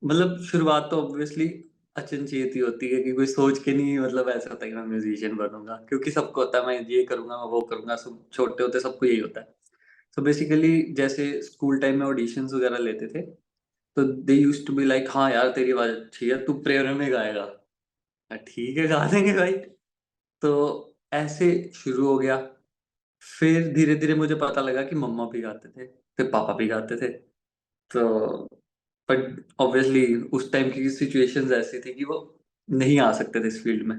मतलब शुरुआत तो ऑब्वियसली अचनचेत ही होती है कि कोई सोच के नहीं मतलब ऐसा होता है कि मैं म्यूज़िशियन बनूँगा, क्योंकि सबको होता है मैं ये करूँगा, मैं वो करूँगा, सब छोटे होते सबको यही होता है। तो बेसिकली जैसे स्कूल टाइम में ऑडिशंस वगैरह लेते थे, तो they used to be like हाँ यार तेरी आवाज़ अच्छी है, तू प्रेयर में गाएगा। ठीक है गा देंगे भाई। तो ऐसे शुरू हो गया। फिर धीरे-धीरे मुझे पता लगा कि मम्मा भी गाते थे, फिर पापा भी गाते थे। तो बट ऑब्वियसली उस टाइम की सिचुएशंस ऐसी थी कि वो नहीं आ सकते थे इस फील्ड में।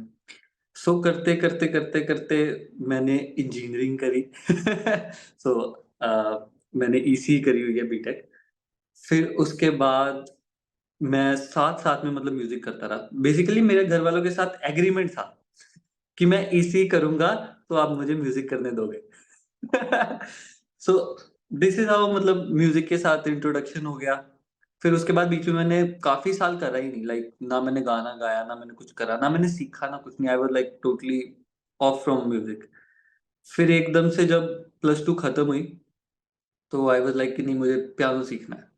सो करते-करते मैंने इंजीनियरिंग करी। सो मैंने ईसीई करी हुई है बीटेक। फिर उसके बाद मैं साथ-साथ में मतलब म्यूज़िक करता रहा। बेसिकली मेरे घरवालों के साथ एग्रीमेंट था कि मैं ईसीई करूँगा तो आप मुझे म्यूज़िक करने दोगे। सो दिस इज़ हाउ मतलब म्यूज़िक के साथ इंट्रोडक्शन हो गया। फिर उसके बाद बीच में मैंने काफ़ी साल करा ही नहीं, लाइक ना मैंने गाना गाया, ना मैंने कुछ करा, ना मैंने सीखा, ना कुछ नहीं। आई was like totally off from music. फिर एकदम से जब प्लस 2 खत्म हुई, तो आई वाज़ लाइक कि नहीं मुझे पियानो सीखना है।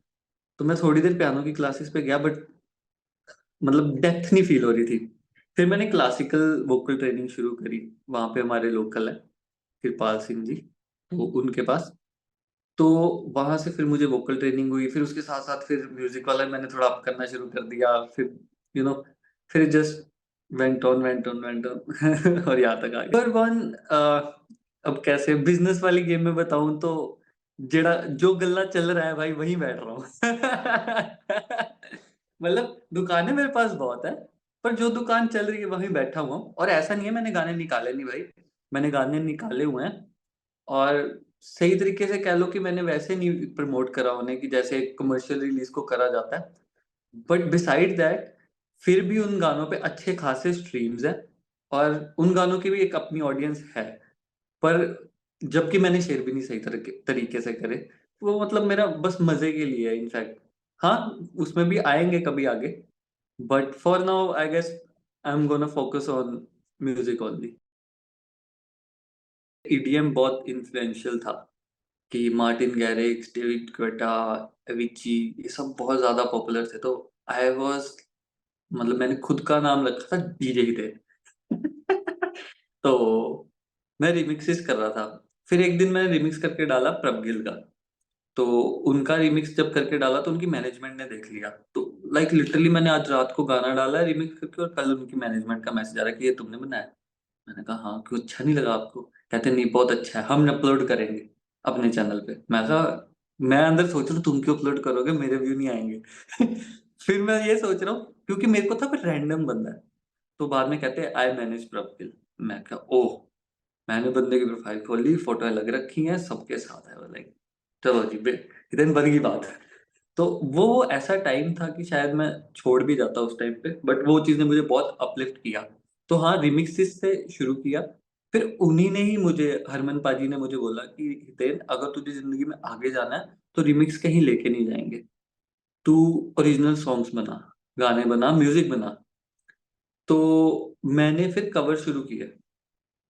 तो मैं थोड़ी देर पियानो की क्लासेस पे गया, बट मतलब डेप्थ नहीं फ़ील हो रही थी। फिर मैंने क्लासिकल वोकल ट्रेनिंग शुरू करी, वहाँ पे हमारे लोकल है, कृपाल सिंह जी, तो उनके पास। तो वहाँ से फिर मुझे वोकल ट्रेनिंग हुई, फिर उसके साथ-साथ फिर म्यूज़िक वाला मैंने थोड़ा अप करना शुरू कर दिया, फिर यू you नो know, फिर जस्ट वेंट ऑन और यहाँ तक आ गए। नंबर 1 अब कैसे बिज़नेस वाली गेम में बताऊँ तो जेड़ा जो गल्ला चल रहा है भाई वहीं बैठ रहा हूँ। मतलब दुकानें मेरे पास बहुत है, पर जो दुकान चल रही है वहीं बैठा हुआ हूँ, और ऐसा नहीं है मैंने गाने निकाले नहीं भाई, मैंने गाने निकाले हुए हैं। और सही तरीके से कह लो कि मैंने वैसे नहीं प्रमोट करा उन्हें कि जैसे कमर्शियल रिलीज़ को करा जाता है। बट बिसाइड दैट फिर भी उन गानों पे अच्छे खासे स्ट्रीम्स हैं, और उन गानों की भी एक अपनी ऑडियंस है। पर जबकि मैंने शेयर भी नहीं सही तरीके से करे। वो मतलब मेरा बस मज़े के लिए है इनफैक्ट। हाँ, उसमें भी आएँगे कभी आगे, but for now I guess I am gonna focus on music only. EDM बहुत इन्फ्लुएंशियल था। कि Martin Garrix, David Guetta, Avicii ये सब बहुत ज़्यादा पॉपुलर थे, तो आई वाज़ मतलब मैंने खुद का नाम रखा था डीजे हितेन। तो मैं रिमिक्सेस कर रहा था। फिर एक दिन मैंने रिमिक्स करके डाला प्रभ गिल का, तो उनका रिमिक्स जब करके डाला तो उनकी मैनेजमेंट ने देख लिया। तो लाइक लिटरली मैंने आज रात को गाना डाला है रिमिक्स करके, और कल उनकी मैनेजमेंट का मैसेज आ रहा है कि ये तुमने बनाया? मैंने कहा हाँ, क्यों अच्छा नहीं लगा आपको? कहते नहीं बहुत अच्छा है, हम अपलोड करेंगे अपने चैनल पे। मैं कहा मैं अंदर सोच रहा हूँ तुम क्यों अपलोड करोगे, मेरे व्यू नहीं आएँगे। फिर मैं ये सोच रहा हूँ क्योंकि मेरे को था कोई रैंडम बंदा है, तो बाद में कहते हैं आई मैनेज प्रॉपर्टी। मैं कहा ओह! मैंने बंदे की प्रोफाइल खोली, फ़ोटो अलग रखी हैं, सबके साथ है वो लाइक चलो जी बे इतने बन गई बात। तो वो ऐसा टाइम था कि शायद मैं छोड़ भी जाता उस टाइम पे, बट वो चीज़ ने मुझे बहुत अपलिफ्ट किया। तो हाँ, रिमिक्सेस से शुरू किया, फिर उन्हीं ने ही मुझे हरमन पाजी ने मुझे बोला कि हितेन अगर तुझे ज़िंदगी में आगे जाना है, तो रिमिक्स कहीं लेके नहीं जाएँगे। तू ओरिजिनल सॉन्ग्स बना, गाने बना, म्यूज़िक बना। तो मैंने फिर कवर शुरू किए।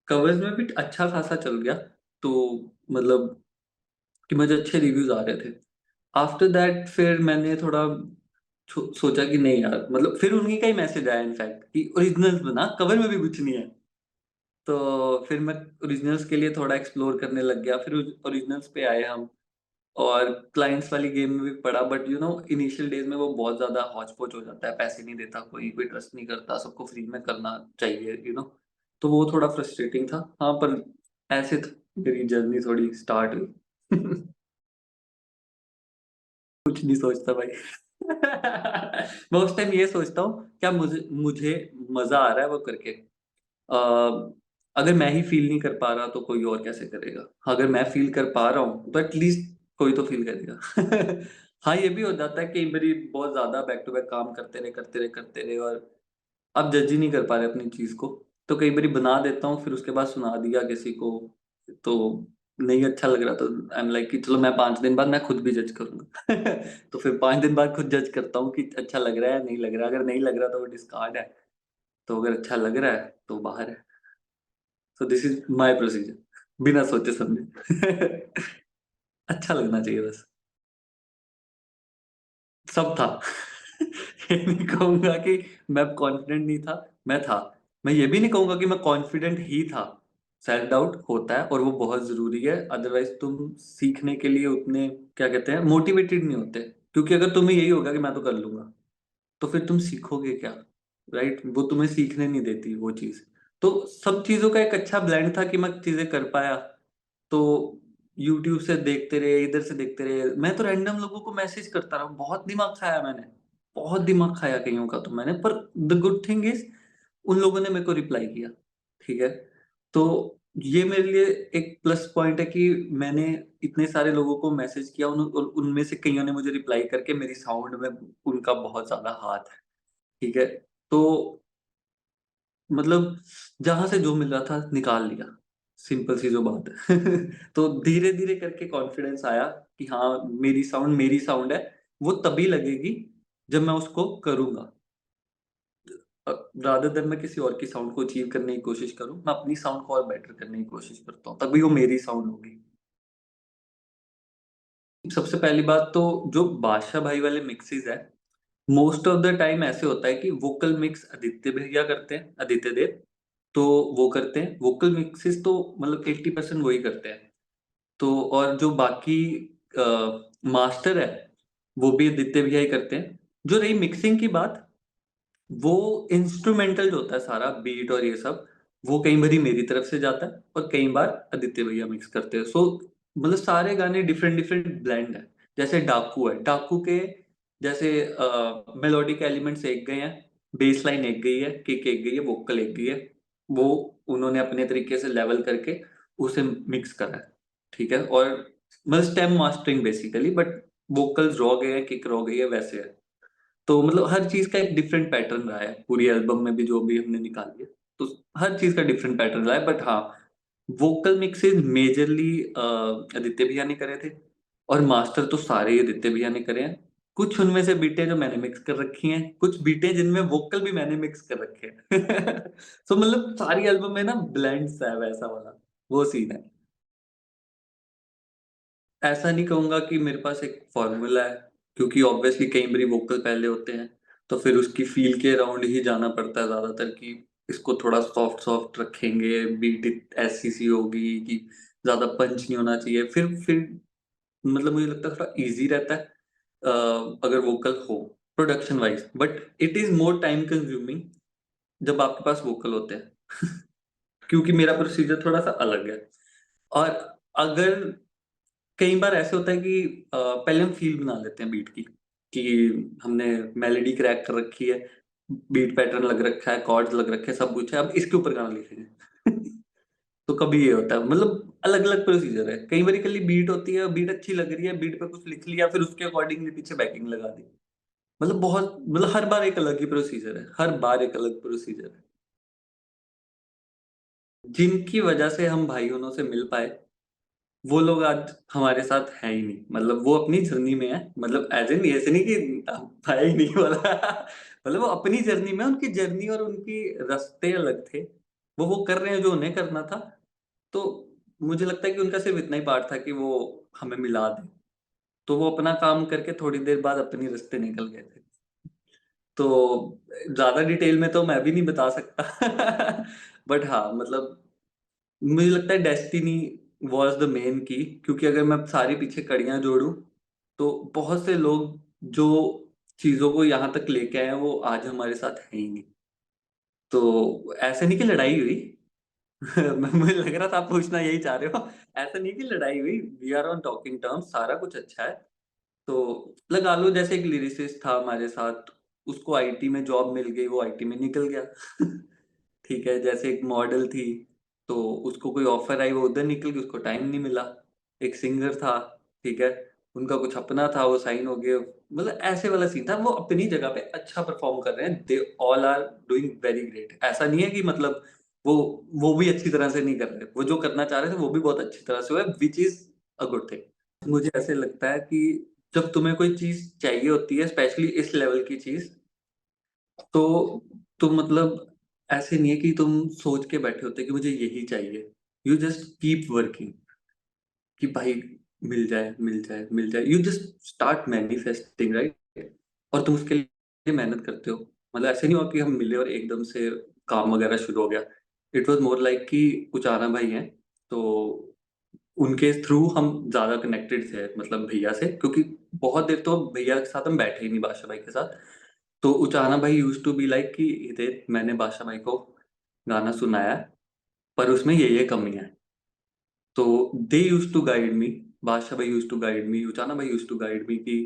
कवर्स में भी अच्छा खासा चल गया, तो मतलब कि मुझे अच्छे रिव्यूज़ आ रहे थे। आफ्टर दैट फिर मैंने थोड़ा सोचा कि नहीं यार, मतलब फिर उन्हीं का ही मैसेज आया इनफैक्ट कि ओरिजिनल्स बना, कवर में भी कुछ नहीं है। तो फिर मैं ओरिजिनल्स के लिए थोड़ा एक्सप्लोर करने लग गया, फिर ओरिजिनल्स पे आए हम, और क्लाइंट्स वाली गेम में भी पड़ा, बट इनिशियल डेज़ में वो बहुत ज़्यादा हौच-पौच हो जाता है, पैसे नहीं देता कोई, कोई ट्रस्ट नहीं करता, सबको फ्री में करना चाहिए। तो वो थोड़ा फ्रस्ट्रेटिंग था। हाँ, पर ऐसे मेरी जर्नी थोड़ी स्टार्ट हुई। कुछ नहीं सोचता भाई। मैं उस टाइम ये सोचता हूँ क्या मुझे मुझे मज़ा आ रहा है वो करके। अगर मैं ही फ़ील नहीं कर पा रहा तो कोई और कैसे करेगा? अगर मैं फ़ील कर पा रहा हूँ तो एट लीस्ट कोई तो फ़ील करेगा। हाँ, ये भी हो जाता है कई बारी बहुत ज़्यादा बैक टू बैक काम करते रहे और आप जज ही नहीं कर पा रहे अपनी चीज़ को। तो कई बारी बना देता हूँ, फिर उसके बाद सुना दिया किसी को, तो नहीं अच्छा लग रहा तो आई एम लाइक कि चलो मैं 5 दिन बाद मैं खुद भी जज करूँगा। तो फिर 5 दिन बाद खुद जज करता हूँ कि अच्छा लग रहा है, नहीं लग रहा है। अगर नहीं लग रहा तो वो डिस्कार्ड है, तो अगर अच्छा लग रहा है तो बाहर है। So this is my procedure बिना सोचे-समझे। अच्छा लगना चाहिए बस। सब था। ये नहीं कहूँगा कि मैं कॉन्फिडेंट नहीं था, मैं था। मैं ये भी नहीं कहूँगा कि मैं कॉन्फिडेंट ही था। सेल्फ डाउट होता है और वो बहुत ज़रूरी है, अदरवाइज़ तुम सीखने के लिए उतने क्या कहते हैं मोटिवेटेड नहीं होते। क्योंकि अगर तुम्हें यही होगा कि मैं तो कर लूँगा, तो फिर तुम सीखोगे क्या? राइट? वो तुम्हें सीखने नहीं देती वो चीज़। तो सब चीज़ों का एक अच्छा ब्लेंड था कि मैं चीज़ें कर पाया। तो यूट्यूब से देखते रहे, इधर से देखते रहे। मैं तो रैंडम लोगों को मैसेज करता रहा, बहुत दिमाग खाया मैंने। बहुत दिमाग खाया कइयों का तो मैंने, पर द गुड थिंग इज़ उन लोगों ने मेरे को रिप्लाई किया, ठीक है? तो ये मेरे लिए एक प्लस पॉइंट है कि मैंने इतने सारे लोगों को मैसेज किया, और उनमें से कइयों ने मुझे रिप्लाई करके मेरी साउंड में उनका बहुत ज़्यादा हाथ है, ठीक है? तो मतलब जहाँ से जो मिल रहा था निकाल लिया, सिंपल सी जो बात है। तो धीरे-धीरे करके कॉन्फिडेंस आया कि हाँ, मेरी साउंड है, वो तभी लगेगी जब मैं उसको करूँगा। रादर देन मैं किसी और की साउंड को अचीव करने की कोशिश करूँ, मैं अपनी साउंड को और बेटर करने की कोशिश करता हूँ, तभी वो मेरी साउंड होगी। सबसे पहली बात तो जो बादशाह भाई वाले मिक्सेज़ हैं, मोस्ट ऑफ द टाइम ऐसे होता है कि वोकल मिक्स आदित्य भैया करते हैं, आदित्य देव, तो वो करते हैं। वोकल मिक्सेस तो मतलब 80% वही करते हैं। तो और जो बाकी मास्टर है, वो भी आदित्य भैया ही करते हैं। जो रही मिक्सिंग की बात, वो इंस्ट्रूमेंटल जो होता है सारा बीट और ये सब, वो कई बारी मेरी तरफ से जाता है और कई बार आदित्य भैया मिक्स करते हैं। सो मतलब सारे गाने डिफरेंट डिफरेंट ब्लेंड है। जैसे डाकू है, डाकू के जैसे मेलोडिक एलिमेंट्स एक गए हैं, बेस लाइन एक गई है, किक एक गई है, वोकल एक गई है। वो उन्होंने अपने तरीके से लेवल करके उसे मिक्स करा है, ठीक है? और मतलब stem mastering basically, but vocals raw गए हैं, किक रॉ गई है, वैसे है। तो मतलब हर चीज़ का एक डिफरेंट पैटर्न रहा है, पूरी एल्बम में भी जो भी हमने निकाली है। तो हर चीज़ का डिफरेंट पैटर्न रहा है, बट हाँ, वोकल मिक्सेज़ मेजरली आदित्य भैया ने करे थे और मास्टर तो सारे ही आदित्य भैया ने करे हैं। कुछ उनमें से बीटें जो मैंने मिक्स कर रखी हैं, कुछ बीटें जिनमें वोकल भी मैंने मिक्स कर रखे हैं। सो मतलब सारी एल्बम में ना ब्लेंड्स है वैसा वाला, वो सीन है। ऐसा नहीं कहूँगा कि मेरे पास एक फ़ॉर्मूला है, क्योंकि ऑब्वियसली कई बारी वोकल पहले होते हैं, तो फिर उसकी फ़ील के अराउंड ही जाना पड़ता है ज़्यादातर कि इसको थोड़ा सॉफ्ट-सॉफ्ट रखेंगे, बीट ऐसी-सी होगी कि ज़्यादा पंच नहीं होना चाहिए। फिर मतलब मुझे लगता है थोड़ा ईज़ी रहता है अगर वोकल हो, production wise, but it is more time consuming जब आपके पास वोकल होते हैं। क्योंकि मेरा प्रोसीजर थोड़ा-सा अलग है। और अगर कई बार ऐसे होता है कि पहले हम फ़ील बना लेते हैं बीट की, कि हमने मेलोडी क्रैक कर रखी है, बीट पैटर्न लग रखा है, कॉर्ड्स लग रखे हैं, सब कुछ है, अब इसके ऊपर गाना लिखेंगे। तो कभी ये होता है, मतलब अलग-अलग प्रोसीजर है। कई बारी खाली बीट होती है, बीट अच्छी लग रही है, बीट पे कुछ लिख लिया, फिर उसके अकॉर्डिंगली पीछे बैकिंग लगा दी। मतलब हर बार एक अलग ही प्रोसीजर है, हर बार एक अलग प्रोसीजर है। जिनकी वजह से हम भाई-बहनों से मिल पाए, वो लोग आज हमारे साथ हैं ही नहीं। मतलब वो अपनी जर्नी में हैं, मतलब ऐज़ इन ऐसे नहीं कि है ही नहीं वाला। मतलब वो अपनी जर्नी में, उनकी जर्नी और उनकी रास्ते अलग थे। वो कर रहे हैं जो उन्हें करना था। तो मुझे लगता है कि उनका सिर्फ़ इतना ही पार्ट था कि वो हमें मिला दें। तो वो अपना काम करके थोड़ी देर बाद अपने रास्ते निकल गए थे। तो ज़्यादा डिटेल में तो मैं भी नहीं बता सकता। बट हाँ, मतलब मुझे लगता है डेस्टिनी वाज़ द मेन की, क्योंकि अगर मैं सारी पीछे कड़ियाँ जोड़ूँ, तो बहुत से लोग जो चीज़ों को यहाँ तक लेके आए हैं, वो आज हमारे साथ हैं ही नहीं। तो ऐसा नहीं कि लड़ाई हुई। मुझे लग रहा था आप पूछना यही चाह रहे हो। ऐसा नहीं कि लड़ाई हुई, we are on talking terms, सारा कुछ अच्छा है। तो लगा लो जैसे एक लिरिसिस्ट था हमारे साथ, उसको आईटी में जॉब मिल गई, वो आईटी में निकल गया। ठीक है, जैसे एक मॉडल थी, तो उसको कोई ऑफ़र आई, वो उधर निकल गई, उसको टाइम नहीं मिला। एक सिंगर था, ठीक है, उनका कुछ अपना था, वो साइन हो गए। मतलब ऐसे वाला सीन था, वो अपनी जगह पे अच्छा परफ़ॉर्म कर रहे हैं, they all are doing very great. ऐसा नहीं है कि मतलब वो वो भी अच्छी तरह से नहीं कर रहे, वो जो करना चाह रहे थे, वो भी बहुत अच्छी तरह से हुआ है, which is a good thing. मुझे ऐसे लगता है कि जब तुम्हें कोई चीज़ चाहिए होती है, स्पेशली इस लेवल की चीज़, तो तुम मतलब ऐसे नहीं है कि तुम सोच के बैठे होते कि मुझे यही चाहिए। यू जस्ट कीप वर्किंग कि भाई मिल जाए, मिल जाए, मिल जाए। You just start manifesting, right? और तुम उसके मेहनत करते हो? मतलब ऐसे नहीं हुआ कि हम मिले और एकदम से काम वगैरह शुरू हो गया। इट वाज़ मोर लाइक कि उचाना भाई हैं, तो उनके थ्रू हम ज़्यादा कनेक्टेड थे मतलब भैया से, क्योंकि बहुत देर तो भैया के साथ हम बैठे ही नहीं बादशाह भाई के साथ। तो उचाना भाई यूज्ड टू बी लाइक कि हितेश मैंने बादशाह भाई को गाना सुनाया है, पर उसमें ये कमियाँ हैं। तो they used to guide me, Badshah भाई used to guide me, Uchana भाई यूज्ड टू गाइड मी कि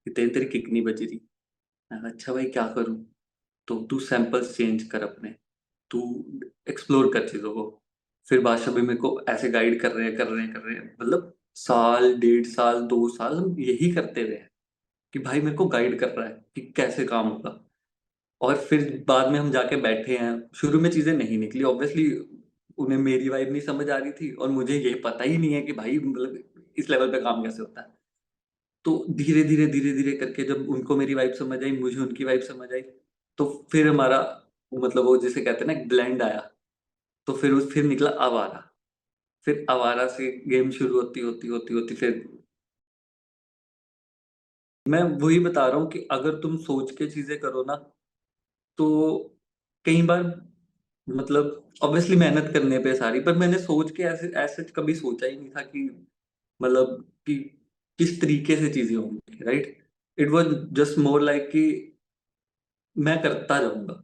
हितेश तेरी किक नहीं बज रही। मैंने कहा अच्छा भाई क्या करूँ? तो तू सैंपल्स चेंज कर अपने, तू एक्सप्लोर कर चीज़ों को। फिर बादशाह भाई मेरे को ऐसे गाइड कर रहे हैं, मतलब साल, डेढ़ साल, 2 साल हम यही करते रहे हैं कि भाई मेरे को गाइड कर रहा है कि कैसे काम होगा। और फिर बाद में हम जाके बैठे हैं, शुरू में चीज़ें नहीं निकली ऑब्वियसली, उन्हें मेरी वाइब नहीं समझ आ रही थी और मुझे ये पता ही नहीं है कि भाई मतलब इस लेवल पे काम कैसे होता है। तो धीरे-धीरे, धीरे-धीरे करके जब उनको मेरी वाइब समझ आई, मुझे उनकी वाइब समझ आई, तो फिर हमारा मतलब वो जिसे कहते हैं ना एक ब्लेंड आया। तो फिर निकला आवारा। फिर आवारा से गेम शुरू होती फिर मैं वही बता रहा हूँ कि अगर तुम सोच के चीज़ें करो ना, तो कई बार मतलब ऑब्वियसली मेहनत करने पे सारी, पर मैंने सोच के ऐसे ऐसे कभी सोचा ही नहीं था कि मतलब कि किस तरीके से चीज़ें होंगी, right? It was just more like कि मैं करता जाऊँगा।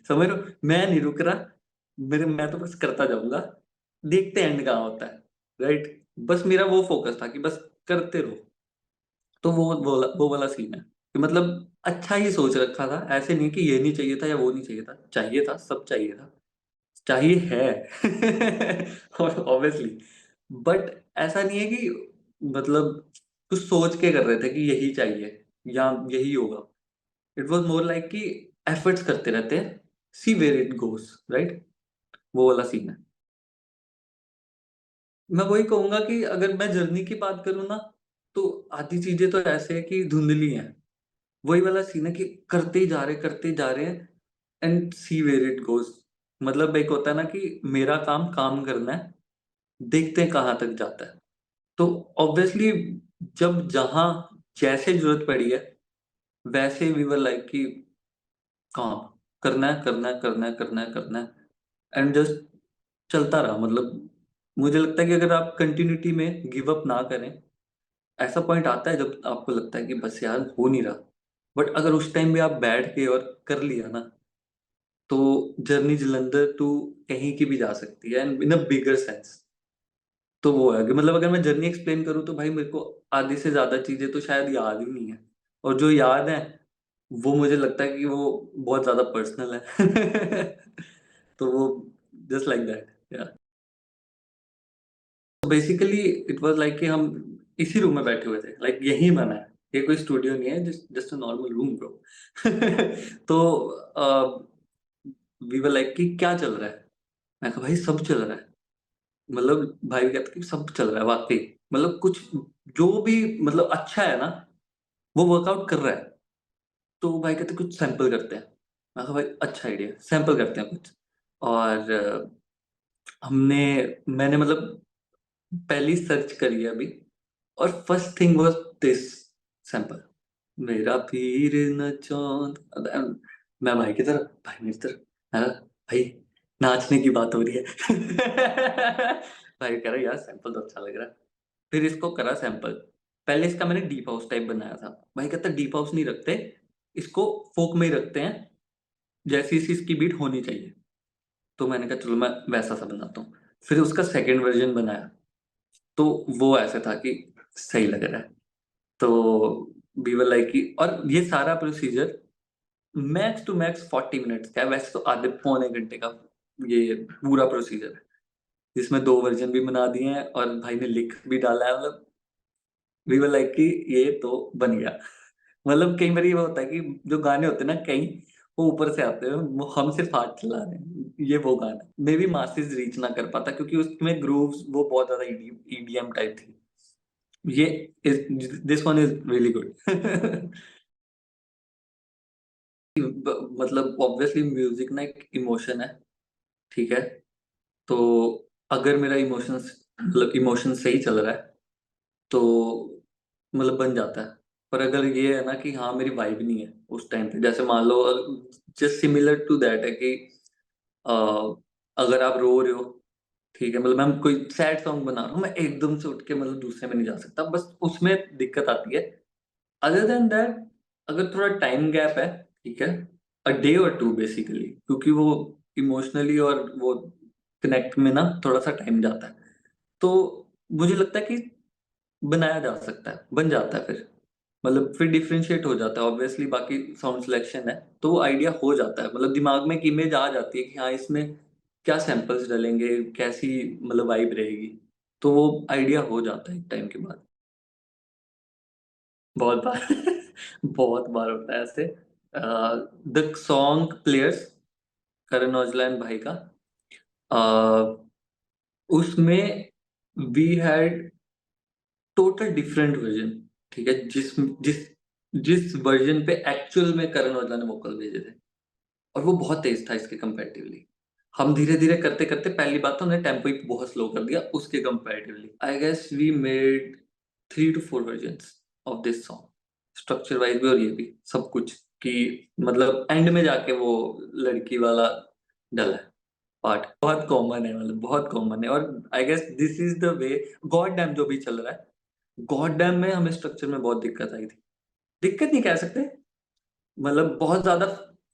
समझ रहे हो? मैं नहीं रुक रहा, मैं तो बस करता जाऊँगा, देखते हैं एंड कहाँ होता है, राइट? बस मेरा वो फ़ोकस था कि बस करते रहो। तो वो वाला सीन है कि मतलब अच्छा ही सोच रखा था, ऐसे नहीं कि ये नहीं चाहिए था या वो नहीं चाहिए था, सब चाहिए था। चाहिए है और ऑब्वियसली, बट ऐसा नहीं है कि मतलब कुछ सोच के कर रहे थे कि यही चाहिए या यही होगा। इट वाज़ मोर लाइक कि एफर्ट्स करते रहते हैं, सी वेयर इट गोज़, राइट? वो वाला सीन है। मैं वही कहूँगा कि अगर मैं जर्नी की बात करूँ ना, तो आधी चीज़ें तो ऐसे हैं कि धुंधली हैं। वही वाला सीन है कि करते ही जा रहे हैं and see where it goes. मतलब एक होता है ना कि मेरा काम काम करना है, देखते हैं कहाँ तक जाता है। तो ऑब्वियसली जब जहाँ जैसे ज़रूरत पड़ी है, वैसे वी वर लाइक कि काम करना है एंड जस्ट चलता रहा। मतलब मुझे लगता है कि अगर आप कंटिन्यूटी में गिव अप ना करें, ऐसा पॉइंट आता है जब आपको लगता है कि बस यार हो नहीं रहा। बट अगर उस टाइम भी आप बैठ के और कर लिया ना, तो जर्नी जालंधर टू कहीं की भी जा सकती है and in a bigger sense. तो वो है कि मतलब अगर मैं जर्नी एक्सप्लेन करूँ तो भाई मेरे को आधी से ज़्यादा चीज़ें तो शायद याद ही नहीं है, और जो याद है, वो मुझे लगता है कि वो बहुत ज़्यादा पर्सनल है। तो वो जस्ट लाइक दैट या बेसिकली इट वाज़ लाइक कि हम इसी रूम में बैठे हुए थे, लाइक यहीं बना है। ये कोई स्टूडियो नहीं है, just just a normal room bro. तो वी वर लाइक कि क्या चल रहा है? मैं कहा भाई सब चल रहा है। मतलब भाई कहते कि सब चल रहा है वाक़ई। मतलब कुछ जो भी मतलब अच्छा है ना, वो वर्कआउट कर रहा है। तो भाई कहते कुछ सैंपल करते हैं। मैं कहा भाई अच्छा आइडिया, सैंपल करते हैं कुछ। और हमने मैंने मतलब पहली सर्च करी है अभी, और first thing was this sample. मेरा पीर न चाँद मैं भाई की तरफ, भाई मेरी तरफ, मैं कहा, भाई नाचने की बात हो रही है। भाई कह रहा है यार सैंपल तो अच्छा लग रहा है। फिर इसको करा सैंपल। पहले इसका मैंने डीप हाउस टाइप बनाया था। भाई कहता है डीप हाउस नहीं रखते, इसको फ़ोक में ही रखते हैं, जैसी-सी इसकी बीट होनी चाहिए। तो मैंने कहा चलो मैं वैसा सा बनाता हूँ। फिर उसका सेकंड वर्ज़न बनाया, तो वो ऐसा था कि सही लग रहा है। तो वी वर लाइक कि और ये सारा procedure max to max 40 minutes का है, वैसे तो आधे पौने घंटे का ये पूरा प्रोसीजर है। जिसमें 2 वर्ज़न भी बना दिए हैं और भाई ने लिख भी डाला है, मतलब वी वर लाइक कि ये तो बन गया। मतलब कई बार ये होता है कि जो गाने होते हैं ना कई, वो ऊपर से आते हैं, वो हम सिर्फ़ हाथ चला रहे हैं, ये वो गाना है। मेबी मासेस रीच ना कर पाता क्योंकि उसमें ग्रूव्स वो बहुत ज़्यादा ईडीएम टाइप थी। ये this one is really good. मतलब ऑब्वियसली म्यूज़िक ना एक इमोशन है, ठीक है? तो अगर मेरा इमोशन सही चल रहा है, तो मतलब बन जाता है। पर अगर ये है ना कि हाँ, मेरी वाइब नहीं है उस टाइम पे, जैसे मान लो जस्ट सिमिलर टू दैट है कि अ, अगर आप रो रहे हो, ठीक है, मतलब मैं कोई सैड सॉन्ग बना रहा हूँ, मैं एकदम से उठ के मतलब दूसरे में नहीं जा सकता, बस उसमें दिक्कत आती है। अदर देन दैट अगर थोड़ा टाइम गैप है, ठीक है, अ डे और 2 बेसिकली, क्योंकि वो इमोशनली और वो कनेक्ट में ना थोड़ा-सा टाइम जाता है। तो मुझे लगता है कि बनाया जा सकता है, बन जाता है फिर। मतलब फिर डिफरेंशिएट हो जाता है ऑब्वियसली, बाकी साउंड सिलेक्शन है, तो वो आइडिया हो जाता है। मतलब दिमाग में एक इमेज आ जाती है कि हाँ, इसमें क्या सैंपल्स डलेंगे, कैसी मतलब वाइब रहेगी। तो वो आइडिया हो जाता है एक टाइम के बाद। बहुत बार बहुत बार होता है ऐसे। The song players, Karan Aujla and भाई का, अ, उसमें we had total different version, ठीक है? जिस जिस वर्जन पे एक्चुअल में करण औजला ने वोकल भेजे थे, और वो बहुत तेज़ था इसके कंपैरेटिवली। हम धीरे-धीरे करते-करते पहली बात तो हमने टेम्पो ही बहुत स्लो कर दिया उसके comparatively. I guess we made 3 to 4 versions of this song, structure wise भी और ये भी, सब कुछ, कि मतलब एंड में जाके वो लड़की वाला डला है पार्ट। बहुत कॉमन है, मतलब बहुत कॉमन है, और I guess this is the way. God damn जो भी चल रहा है, गॉड डैम में हमें स्ट्रक्चर में बहुत दिक्कत आई थी। दिक्कत नहीं कह सकते, मतलब बहुत ज़्यादा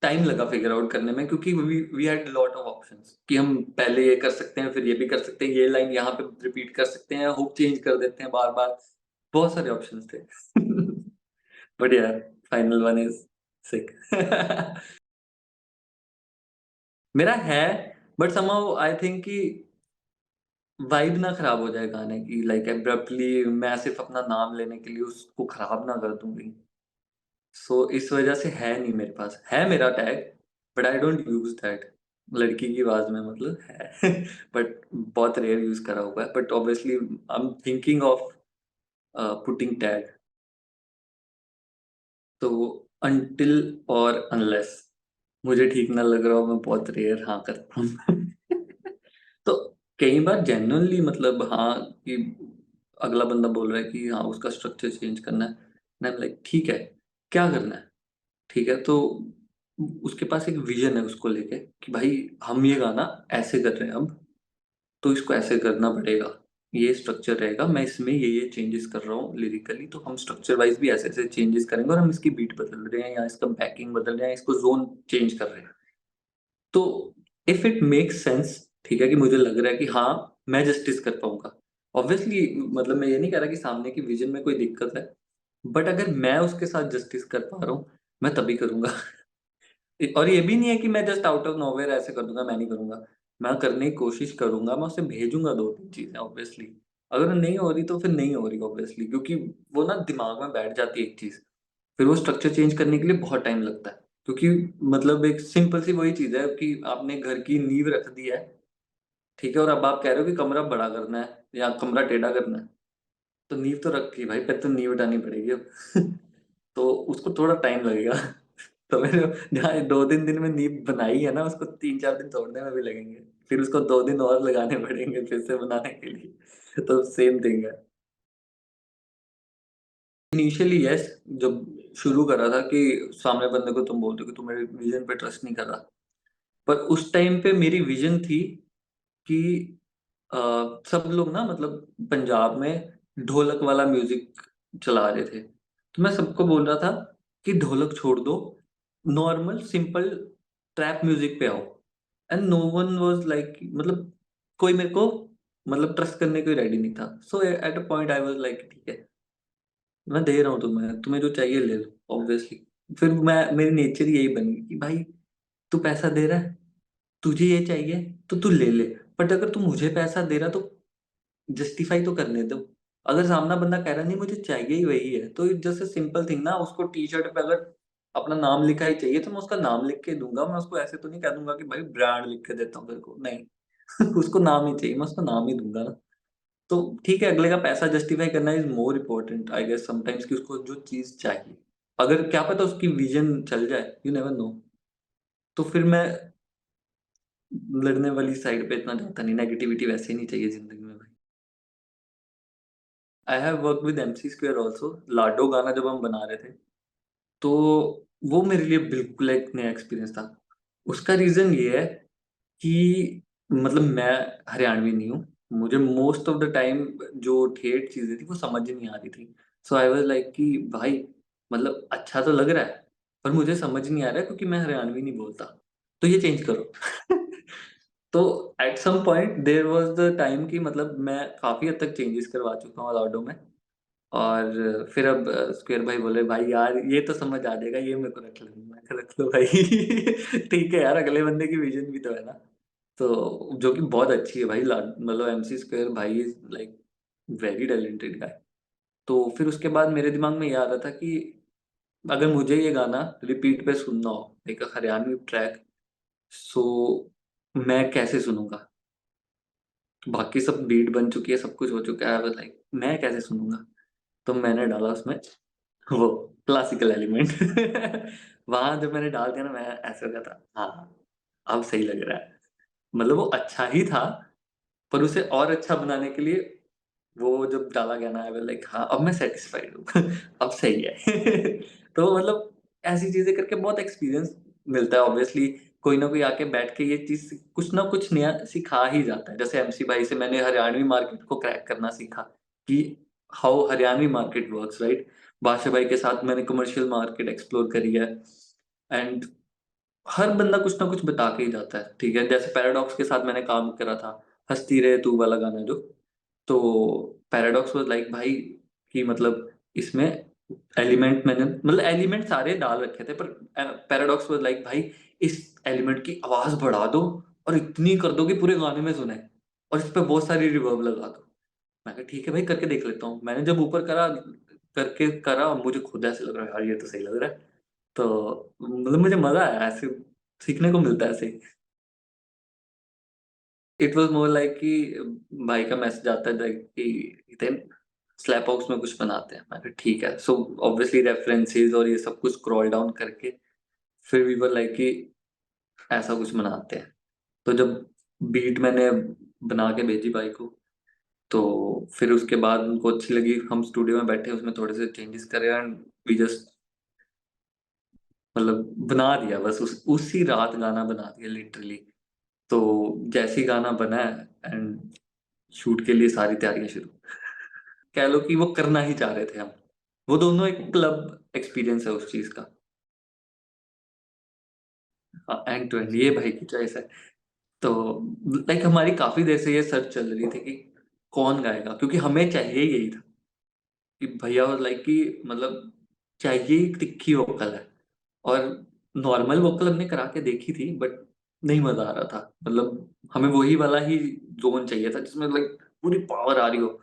टाइम लगा फिगर आउट करने में, क्योंकि we we had lot of options कि हम पहले ये कर सकते हैं, फिर ये भी कर सकते हैं, ये लाइन यहाँ पे रिपीट कर सकते हैं, हुक चेंज कर देते हैं बार-बार। बहुत सारे ऑप्शंस थे। बट यार, फाइनल वन इज़ सिक। मेरा है, बट समहाउ आई थिंक कि वाइब ना खराब हो जाए गाने की, लाइक एब्रप्टली मैं सिर्फ़ अपना नाम लेने के लिए उसको खराब ना कर दूँ कहीं। सो इस वजह से है नहीं मेरे पास। है मेरा tag, but I don't use that. लड़की की आवाज़ में मतलब है, बट बहुत रेयर यूज़ करा हुआ है। But obviously I am thinking of putting tag. तो अंटिल और अनलेस मुझे ठीक ना लग रहा हो, मैं बहुत रेयर हाँ करता हूँ। तो कई बार जेन्युइनली मतलब हाँ, कि अगला बंदा बोल रहा है कि हाँ, उसका स्ट्रक्चर चेंज करना है। एंड आई एम लाइक ठीक है, क्या करना है? ठीक है, तो उसके पास एक विज़न है उसको लेके कि भाई हम ये गाना ऐसे कर रहे हैं अब, तो इसको ऐसे करना पड़ेगा। ये स्ट्रक्चर रहेगा, मैं इसमें ये-ये चेंजेस कर रहा हूँ लिरिकली, तो हम स्ट्रक्चर वाइज़ भी ऐसे-ऐसे चेंजेस करेंगे, और हम इसकी बीट बदल रहे हैं या इसका बैकिंग बदल रहे हैं, इसको ज़ोन चेंज कर रहे हैं। तो इफ इट मेक्स सेंस, ठीक है, कि मुझे लग रहा है कि हाँ, मैं जस्टिस कर पाऊँगा। ऑब्वियसली मतलब मैं ये नहीं कह रहा कि सामने की विज़न में कोई दिक्कत है, बट अगर मैं उसके साथ जस्टिस कर पा रहा हूँ, मैं तभी करूँगा। और ये भी नहीं है कि मैं जस्ट आउट ऑफ नोवेयर ऐसे कर दूँगा, मैं नहीं करूँगा। मैं करने की कोशिश करूँगा, मैं उसे भेजूँगा 2-3 चीज़ें ऑब्वियसली। अगर नहीं हो रही तो फिर नहीं हो रही ऑब्वियसली, क्योंकि वो ना दिमाग में बैठ जाती है एक चीज़। फिर वो स्ट्रक्चर चेंज करने के लिए बहुत टाइम लगता है। क्योंकि मतलब एक सिंपल सी वही चीज़ है कि आपने घर की नींव रख दी है, ठीक है? और अब आप कह रहे हो कि कमरा बड़ा करना है या कमरा टेढ़ा करना है। तो नींव तो रखी भाई, फिर तो नींव हटानी पड़ेगी अब। तो उसको थोड़ा टाइम लगेगा। तो मैंने जहाँ 2-3 दिन में नींव बनाई है ना, उसको 3-4 दिन तोड़ने में भी लगेंगे। फिर उसको 2 दिन और लगाने पड़ेंगे फिर से बनाने के लिए। तो सेम थिंग है। इनिशियली येस, जब शुरू करा था कि सामने बंदे को तुम बोलते हो कि तू मेरे विज़न पे ट्रस्ट नहीं कर रहा। पर उस टाइम पे मेरी विज़न थी कि अ, सब लोग ना मतलब पंजाब में ढोलक वाला म्यूज़िक चला रहे थे। तो मैं सबको बोल रहा था कि ढोलक छोड़ दो, नॉर्मल सिंपल ट्रैप म्यूज़िक पे आओ। And no one was like, मतलब कोई मेरे को मतलब ट्रस्ट करने को रेडी नहीं था। So at a point I was like ठीक है, मैं दे रहा हूँ तुम्हें, तुम्हें जो चाहिए ले लो ऑब्वियसली। फिर मैं मेरी नेचर ही यही बन गई कि भाई तू पैसा दे रहा है, तुझे ये चाहिए तो तू ले ले। बट अगर तू मुझे पैसा दे रहा है तो जस्टिफाई तो करने दो। अगर सामना बंदा कह रहा नहीं मुझे चाहिए ही वही है, तो जस्ट अ सिंपल थिंग ना, उसको टी-शर्ट पे अगर अपना नाम लिखा ही चाहिए तो मैं उसका नाम लिख के दूँगा। मैं उसको ऐसे तो नहीं कह दूँगा कि भाई ब्रांड लिख के देता हूँ तेरे को, नहीं। उसको नाम ही चाहिए, मैं उसको नाम ही दूँगा ना। तो ठीक है, अगले का पैसा जस्टिफाई करना is more important I guess sometimes, कि उसको जो चीज़ चाहिए। अगर क्या पता उसकी विज़न चल जाए, यू नेवर नो। तो फिर मैं लड़ने वाली साइड पे इतना जाता नहीं, नेगेटिविटी वैसे ही नहीं चाहिए ज़िंदगी में भाई। I have work with MC Square also. Lado गाना जब हम बना रहे थे, तो वो मेरे लिए बिल्कुल एक नया एक्सपीरियंस था। उसका रीज़न ये है कि मतलब मैं हरियाणवी नहीं हूँ। मुझे मोस्ट ऑफ द टाइम जो ठेठ चीज़ें थी वो समझ ही नहीं आ रही थी। सो आई वाज़ लाइक कि भाई मतलब अच्छा तो लग रहा है, पर मुझे समझ नहीं आ रहा है क्योंकि मैं हरियाणवी नहीं बोलता। तो ये चेंज करो। तो at some point there was the time कि मतलब मैं काफ़ी हद तक चेंजेस करवा चुका हूँ अलाउडो में। और फिर अब स्क्वेयर भाई बोले, "भाई यार ये तो समझ आ जाएगा, ये मेरे को रख लेना।" मैं कहा, "रख लो भाई।" ठीक है यार, अगले बंदे की विज़न भी तो है ना। तो जो कि बहुत अच्छी है भाई, ला मतलब एमसी स्क्वेयर भाई is like very talented guy. तो फिर उसके बाद मेरे दिमाग में ये आ रहा था कि अगर मुझे ये गाना रिपीट पे सुनना हो, एक हरियाणवी ट्रैक, सो मैं कैसे सुनूँगा? बाकी सब बीट बन चुकी है, सब कुछ हो चुका है, आई वाज़ लाइक मैं कैसे सुनूँगा? तो मैंने डाला उसमें वो क्लासिकल एलिमेंट। वहाँ जब मैंने डाल दिया ना, मैं ऐसे हो गया था, हाँ, अब सही लग रहा है। मतलब वो अच्छा ही था, पर उसे और अच्छा बनाने के लिए वो जब डाला गया ना, आई वाज़ लाइक हाँ, अब मैं सैटिस्फाइड हूँ। अब सही है। तो मतलब ऐसी चीज़ें करके बहुत एक्सपीरियंस मिलता है ऑब्वियसली। कोई ना कोई आके बैठ के ये चीज़ कुछ ना कुछ नया सिखा ही जाता है। जैसे एमसी भाई से मैंने हरियाणवी मार्केट को क्रैक करना सीखा कि how Haryanvi market works, right? बादशाह भाई के साथ मैंने कमर्शियल मार्केट एक्सप्लोर करी है। एंड हर बंदा कुछ ना कुछ बता के ही जाता है, ठीक है? जैसे पैराडॉक्स के साथ मैंने काम करा था, हँसती रहे तू वाला गाना जो, तो पैराडॉक्स वाज़ लाइक भाई कि मतलब इसमें एलिमेंट मैंने मतलब एलिमेंट सारे डाल रखे थे, पर पैराडॉक्स वाज़ लाइक भाई इस एलिमेंट की आवाज़ बढ़ा दो और इतनी कर दो कि पूरे गाने में सुने और इस पे बहुत सारी रिवर्ब लगा दो। मैं कहा ठीक है भाई, करके देख लेता हूँ। मैंने जब ऊपर करा करके करा, मुझे खुद ऐसे लग रहा है यार ये तो सही लग रहा है। तो मतलब मुझे मज़ा आया, ऐसे सीखने को मिलता है ऐसे ही। इट वाज़ मोर लाइक कि भाई का मैसेज आता है लाइक कि हितेन स्लैप बॉक्स में कुछ बनाते हैं। मैं कहा ठीक है। सो ऑब्वियसली रेफरेंसेस और ये सब कुछ स्क्रॉल डाउन करके फिर वी वर लाइक कि ऐसा कुछ बनाते हैं। तो जब बीट मैंने बना के भेजी भाई को, तो फिर उसके बाद उनको अच्छी लगी। हम स्टूडियो में बैठे उसमें थोड़े से चेंजेस करे एंड वी जस्ट मतलब बना दिया बस उसी रात गाना बना दिया लिटरली। तो जैसे ही गाना बना है एंड शूट के लिए सारी तैयारियाँ शुरू। कह लो कि वो करना ही चाह रहे थे हम। वो दोनों एक क्लब एक्सपीरियंस है उस चीज़ का। हाँ, एंड टू एंड ये भाई की चॉइस है। तो लाइक हमारी काफ़ी देर से ये सर्च चल रही थी कि कौन गाएगा? क्योंकि हमें चाहिए ही यही था कि भैया वाज़ लाइक कि मतलब चाहिए ही तिखी वोकल है। और नॉर्मल वोकल हमने करा के देखी थी बट नहीं मज़ा आ रहा था। मतलब हमें वही वाला ही ज़ोन चाहिए था जिसमें लाइक पूरी पावर आ रही हो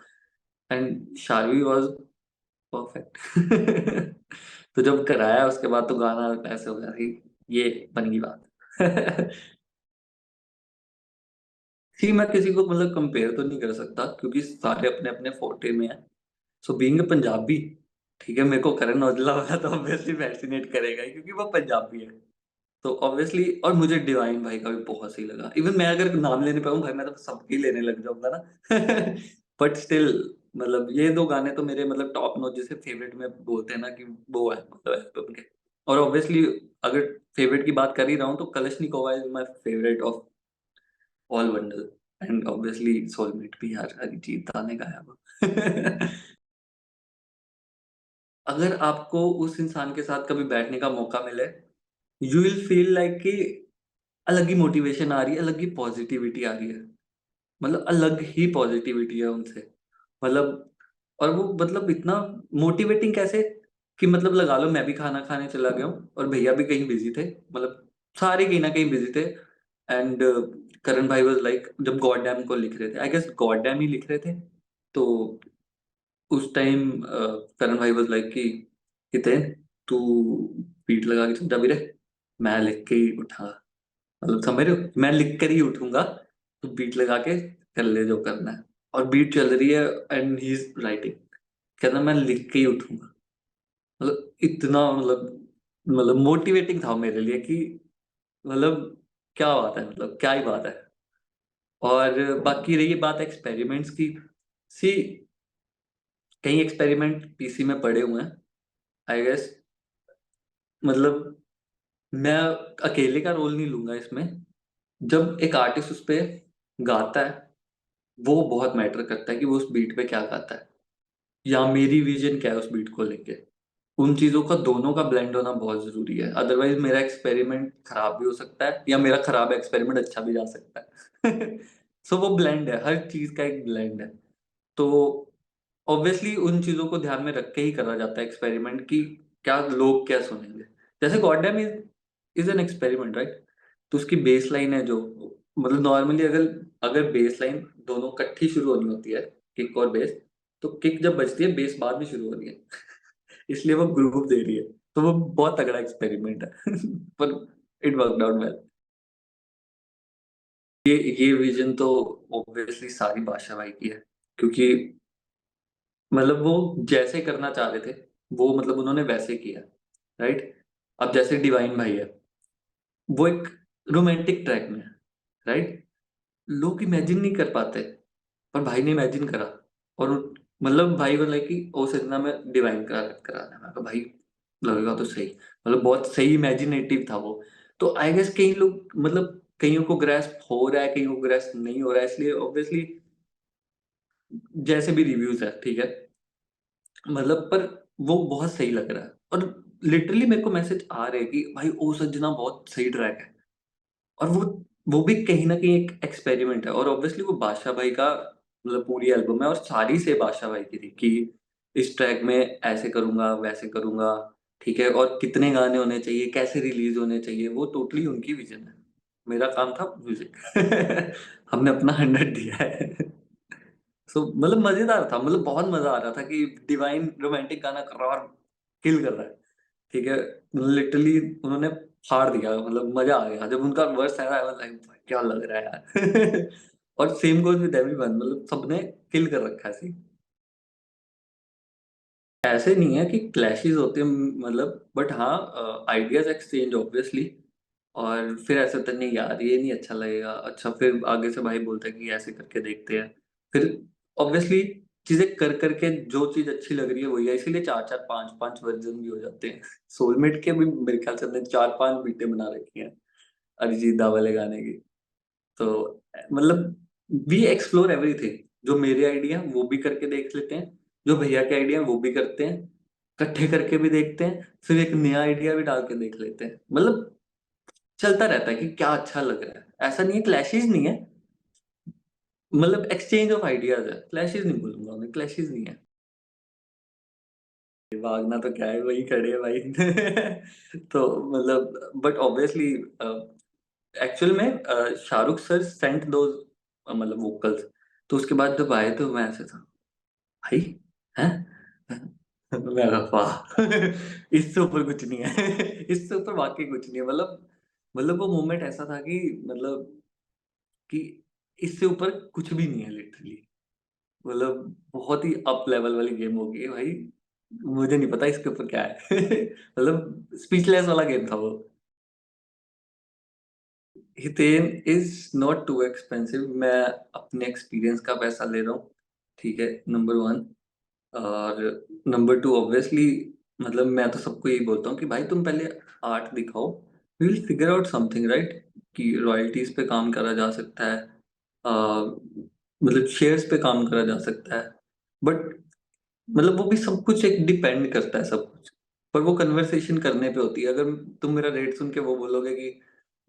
एंड शार्वी वाज़ परफेक्ट। तो जब कराया उसके बाद तो गाना ऐसे हो गया कि ये बन गई बात। जी, मैं किसी को मतलब कंपेयर तो नहीं कर सकता क्योंकि सारे अपने-अपने फ़ोर्टे में हैं। सो बीइंग अ पंजाबी, ठीक है, मेरे को करण औजला वाला तो ऑब्वियसली फ़ैसिनेट करेगा ही क्योंकि वो पंजाबी है। तो ऑब्वियसली और मुझे डिवाइन भाई का भी बहुत सही लगा। इवन मैं अगर नाम ले नहीं पाऊँ भाई, मैं तो सबके ही लेने लग जाऊँगा ना। बट स्टिल मतलब ये 2 गाने तो मेरे मतलब टॉप नॉच जिसे फेवरेट में बोलते हैं ना कि वो है मतलब एल्बम के। और ऑब्वियसली अगर फेवरेट की बात कर ही रहा हूँ तो Kalashnikova is my favourite of all bundle and obviously soulmate भी यार अरिजीत दा ने गाया वो। अगर आपको उस इंसान के साथ कभी बैठने का मौका मिले, यू विल फील लाइक कि अलग ही मोटिवेशन आ रही है, अलग ही पॉज़िटिविटी आ रही है। मतलब अलग ही पॉज़िटिविटी है उनसे। मतलब और वो मतलब इतना मोटिवेटिंग कैसे कि मतलब लगा लो मैं भी खाना खाने चला गया हूँ और भैया भी कहीं बिज़ी थे। मतलब सारे कहीं न कहीं बिज़ी थे एंड करण भाई वाज़ लाइक जब गॉड डैम को लिख रहे थे, आई गेस गॉड डैम ही लिख रहे थे। तो उस टाइम करण भाई वाज़ लाइक कि हितेन तू बीट लगा के चल जा वीरे, मैं लिख के ही उठाऊँगा। मतलब समझ रहे हो? मैं लिख कर ही उठूँगा, तो बीट लगा के कर ले जो करना है। और बीट चल रही है एंड ही इज़ राइटिंग। कहता मैं लिख के ही उठूँगा। मतलब इतना मतलब मोटिवेटिंग था मेरे लिए कि मतलब क्या बात है मतलब क्या ही बात है। और बाकी रही बात एक्सपेरिमेंट्स की, सी कई एक्सपेरिमेंट पीसी में पड़े हुए हैं, आई गेस। मतलब मैं अकेले का रोल नहीं लूंगा इसमें। जब एक आर्टिस्ट उस पे गाता है, वो बहुत मैटर करता है कि वो उस बीट पे क्या गाता है, या मेरी विजन क्या है उस बीट को लेके। उन चीजों का दोनों का ब्लेंड होना बहुत जरूरी है, अदरवाइज मेरा एक्सपेरिमेंट खराब भी हो सकता है, या मेरा खराब एक्सपेरिमेंट अच्छा भी जा सकता है। सो वो ब्लेंड है, हर चीज का एक ब्लेंड है। तो ऑब्वियसली उन चीजों को ध्यान में रख के ही करा जाता है एक्सपेरिमेंट, कि क्या लोग क्या सुनेंगे। जैसे goddamn is an experiment, right? तो उसकी बेस लाइन है जो, मतलब नॉर्मली अगर अगर बेस लाइन दोनों इकट्ठी शुरू होनी होती है, किक और बेस, तो किक जब बजती है बेस बाद में शुरू हो रही है। इसलिए वो ग्रुप दे रही है। तो वो बहुत तगड़ा एक्सपेरिमेंट है। पर इट वर्कड आउट वेल। ये विजन तो ऑब्वियसली सारी बादशाह भाई की है, क्योंकि मतलब वो जैसे करना चाह रहे थे, वो मतलब उन्होंने वैसे किया, राइट? अब जैसे डिवाइन भाई है, वो एक रोमांटिक ट्रैक में है, राइट? लोग इमेजिन नहीं कर पाते, पर भाई ने इमेजिन करा। और मतलब भाई बोला कि ओ सजना में डिवाइन कराना है। मैं कहा भाई लगेगा तो सही, मतलब बहुत सही इमेजिनेटिव था वो। तो आई गेस कई लोग, मतलब कईयों को ग्रेस्प हो रहा है, कईयों को ग्रेस्प नहीं हो रहा है, इसलिए ऑब्वियसली जैसे भी रिव्यूज है, ठीक है, मतलब पर वो बहुत सही लग रहा है। और लिटरली मेरे को मैसेज आ रहे हैं कि भाई ओ सजना बहुत सही ट्रैक है। और वो भी कहीं न कहीं एक एक्सपेरिमेंट है, और ऑब्वियसली वो बादशाह भाई का मतलब पूरी एल्बम है, और सारी से बादशाह भाई की थी कि इस ट्रैक में ऐसे करूँगा, वैसे करूँगा, ठीक है? और कितने गाने होने चाहिए, कैसे रिलीज़ होने चाहिए, वो टोटली उनकी विज़न है। मेरा काम था म्यूज़िक। हमने अपना 100 दिया है। सो मतलब मज़ेदार था, मतलब बहुत मज़ा आ रहा था कि डिवाइन रोमांटिक गाना कर रहा है और किल कर रहा है। ठीक है? लिटरली उन्होंने फाड़ दिया, मतलब मज़ा आ गया। जब उनका वर्स आया, आई वाज़ लाइक क्या लग रहा है यार। और सेम गोज़ विद एवरीवन, मतलब सबने किल कर रखा है सीन। ऐसे नहीं है कि क्लैशेस होते हैं, मतलब बट हाँ, आइडियाज़ एक्सचेंज ऑब्वियसली। और फिर ऐसा होता है नहीं यार ये नहीं अच्छा लगेगा, अच्छा फिर आगे से भाई बोलता है कि ऐसे करके देखते हैं। फिर ऑब्वियसली चीज़ें कर के जो चीज़ अच्छी लग रही है वही है, इसीलिए 4-4 5-5 वर्ज़न भी हो जाते हैं। सोलमेट के भी मेरे ख्याल से हमने 4-5 बीटें बना रखी हैं अरिजीत दा वाले गाने की। तो मतलब वी एक्सप्लोर एवरीथिंग। जो मेरे आइडिया हैं वो भी करके देख लेते हैं, जो भैया के आइडिया हैं वो भी करते हैं, इकट्ठे करके भी देखते हैं, फिर एक नया आइडिया भी डाल के देख लेते हैं। मतलब चलता रहता है कि क्या अच्छा लग रहा है। ऐसा नहीं है, क्लैशेज़ नहीं है, मतलब एक्सचेंज ऑफ आइडियाज़ है। क्लैशेज़ नहीं बोलूँगा मैं, क्लैशेज़ नहीं है। भागना तो क्या है, वही खड़े हैं भाई। तो मतलब बट ऑब्वियसली एक्चुअल में शाहरुख सर सेंट दोज़ मतलब वोकल्स। तो उसके बाद जब आए तो मैं ऐसे था, भाई हैं? मैं कहा वाह! इससे ऊपर कुछ नहीं है। इससे ऊपर वाक़ई कुछ नहीं है। मतलब वो मोमेंट ऐसा था कि मतलब कि इससे ऊपर कुछ भी नहीं है लिटरली। मतलब बहुत ही अप लेवल वाली गेम हो गई है भाई। मुझे नहीं पता इसके ऊपर क्या है। मतलब स्पीचलेस वाला गेम था वो। Hiten is not too expensive. मैं अपने एक्सपीरियंस का पैसा ले रहा हूँ, ठीक है? नंबर 1। और नंबर 2 ऑब्वियसली मतलब मैं तो सबको यही बोलता हूँ कि भाई तुम पहले आर्ट दिखाओ, we will figure out something, right? कि रॉयल्टीज़ पे काम करा जा सकता है, मतलब शेयर्स पे काम करा जा सकता है। बट मतलब वो भी सब कुछ एक डिपेंड करता है सब कुछ, पर वो कन्वर्सेशन करने पे होती है। अगर तुम मेरा रेट सुन के वो बोलोगे कि